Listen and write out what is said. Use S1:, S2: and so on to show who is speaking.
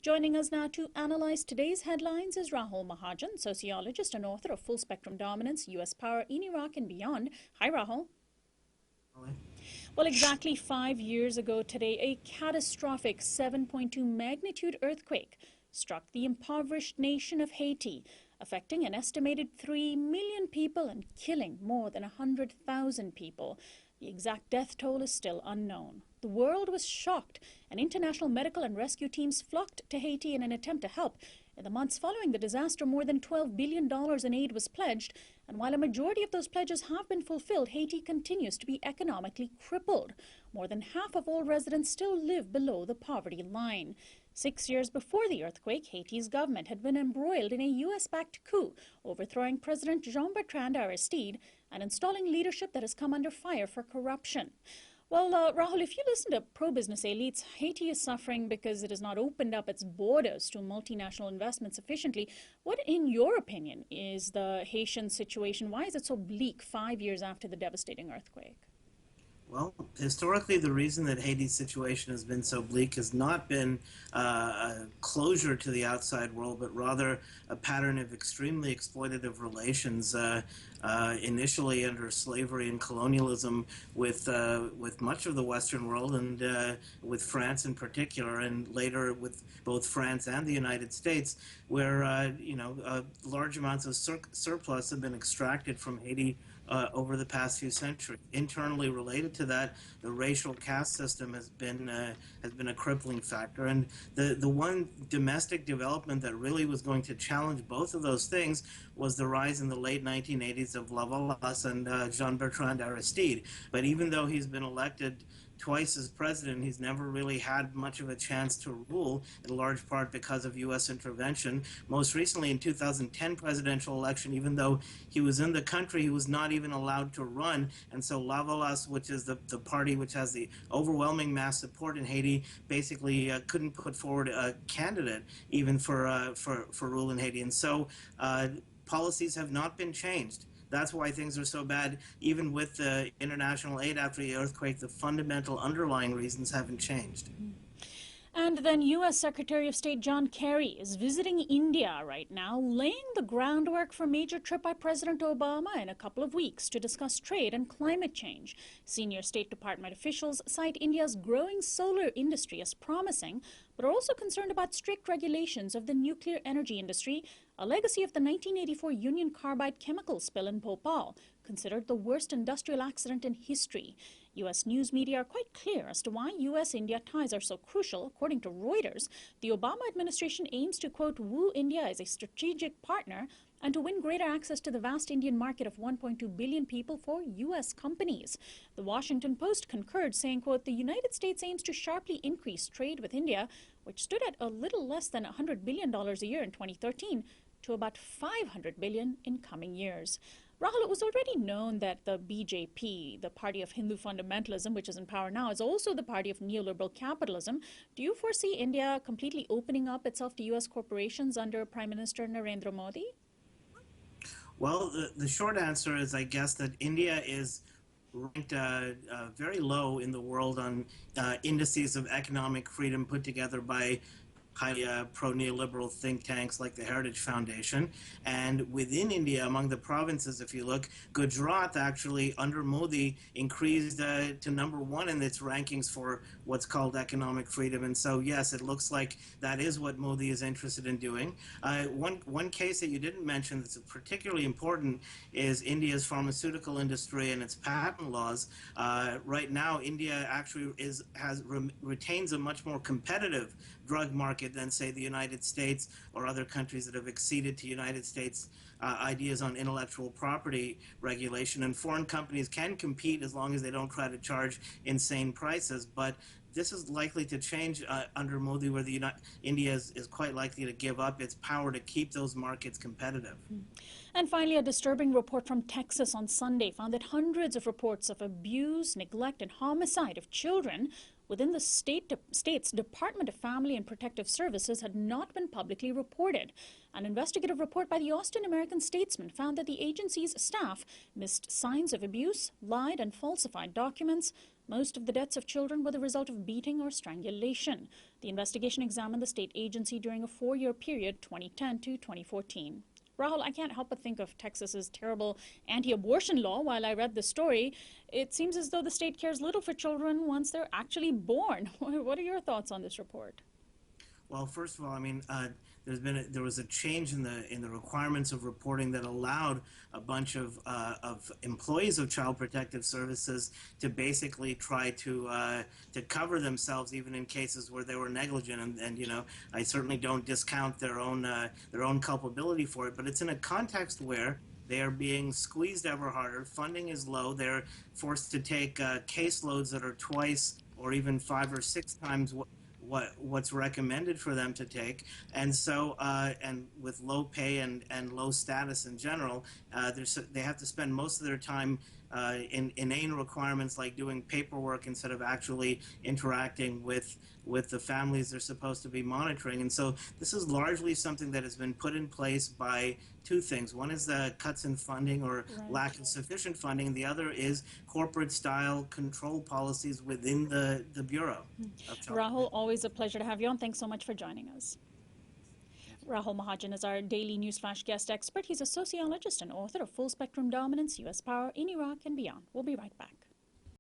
S1: Joining us now to analyze today's headlines is Rahul Mahajan, sociologist and author of Full Spectrum Dominance, U.S. Power in Iraq and Beyond. Hi, Rahul.
S2: Hi.
S1: Well, exactly 5 years ago today, a catastrophic 7.2 magnitude earthquake struck the impoverished nation of Haiti, affecting an estimated 3 million people and killing more than 100,000 people. The exact death toll is still unknown. The world was shocked, and international medical and rescue teams flocked to Haiti in an attempt to help. In the months following the disaster, more than $12 billion in aid was pledged, and while a majority of those pledges have been fulfilled, Haiti continues to be economically crippled. More than half of all residents still live below the poverty line. 6 years before the earthquake, Haiti's government had been embroiled in a U.S.-backed coup, overthrowing President Jean-Bertrand Aristide and installing leadership that has come under fire for corruption. Well, Rahul, if you listen to pro-business elites, Haiti is suffering because it has not opened up its borders to multinational investment sufficiently. What, in your opinion, is the Haitian situation? Why is it so bleak 5 years after the devastating earthquake?
S2: Well, historically, the reason that Haiti's situation has been so bleak has not been a closure to the outside world, but rather a pattern of extremely exploitative relations, initially under slavery and colonialism with much of the Western world and with France in particular, and later with both France and the United States, where large amounts of surplus have been extracted from Haiti over the past few centuries. Internally related to that, the racial caste system has been a crippling factor. And the one domestic development that really was going to challenge both of those things was the rise in the late 1980s of Lavalas and Jean-Bertrand Aristide. But even though he's been elected twice as president, he's never really had much of a chance to rule, in large part because of U.S. intervention. Most recently, in 2010 presidential election, even though he was in the country, he was not even allowed to run. And so Lavalas, which is the party which has the overwhelming mass support in Haiti, basically couldn't put forward a candidate even for rule in Haiti. And so policies have not been changed. That's why things are so bad. Even with the international aid after the earthquake, the fundamental underlying reasons haven't changed.
S1: And then U.S. Secretary of State John Kerry is visiting India right now, laying the groundwork for a major trip by President Obama in a couple of weeks to discuss trade and climate change. Senior State Department officials cite India's growing solar industry as promising, but are also concerned about strict regulations of the nuclear energy industry, a legacy of the 1984 Union Carbide chemical spill in Bhopal, considered the worst industrial accident in history. U.S. news media are quite clear as to why U.S.-India ties are so crucial. According to Reuters, the Obama administration aims to, quote, woo India as a strategic partner and to win greater access to the vast Indian market of 1.2 billion people for U.S. companies. The Washington Post concurred, saying, quote, the United States aims to sharply increase trade with India, which stood at a little less than $100 billion a year in 2013, to about $500 billion in coming years. Rahul, it was already known that the BJP, the party of Hindu fundamentalism, which is in power now, is also the party of neoliberal capitalism. Do you foresee India completely opening up itself to U.S. corporations under Prime Minister Narendra Modi?
S2: Well, the short answer is, I guess, that India is ranked very low in the world on indices of economic freedom put together by high pro-neoliberal think tanks like the Heritage Foundation. And within India, among the provinces, if you look, Gujarat actually, under Modi, increased to #1 in its rankings for what's called economic freedom. And so, yes, it looks like that is what Modi is interested in doing. One case that you didn't mention that's particularly important is India's pharmaceutical industry and its patent laws. Right now, India actually retains a much more competitive drug market than, say, the United States or other countries that have acceded to United States ideas on intellectual property regulation. And foreign companies can compete as long as they don't try to charge insane prices. But this is likely to change under Modi, where India is quite likely to give up its power to keep those markets competitive.
S1: And finally, a disturbing report from Texas on Sunday found that hundreds of reports of abuse, neglect, and homicide of children within the state's Department of Family and Protective Services had not been publicly reported. An investigative report by the Austin American-Statesman found that the agency's staff missed signs of abuse, lied and falsified documents, Most of the deaths of children were the result of beating or strangulation. The investigation examined the state agency during a 4-year period, 2010 to 2014. Rahul, I can't help but think of Texas's terrible anti-abortion law while I read the story. It seems as though the state cares little for children once they're actually born. What are your thoughts on this report?
S2: Well, first of all, I mean, there was a change in the requirements of reporting that allowed a bunch of employees of Child Protective Services to basically try to cover themselves even in cases where they were negligent. And you know, I certainly don't discount their own culpability for it, but it's in a context where they are being squeezed ever harder. Funding is low. They're forced to take caseloads that are twice or even 5 or 6 times what's recommended for them to take, and so and with low pay and low status in general, they have to spend most of their time in inane requirements like doing paperwork instead of actually interacting with the families they're supposed to be monitoring. And so this is largely something that has been put in place by two things. One is the cuts in funding or lack of sufficient funding. The other is corporate-style control policies within the Bureau of Child
S1: Rahul, always a pleasure to have you on. Thanks so much for joining us. Rahul Mahajan is our daily Newsflash guest expert. He's a sociologist and author of Full Spectrum Dominance, U.S. Power in Iraq and Beyond. We'll be right back.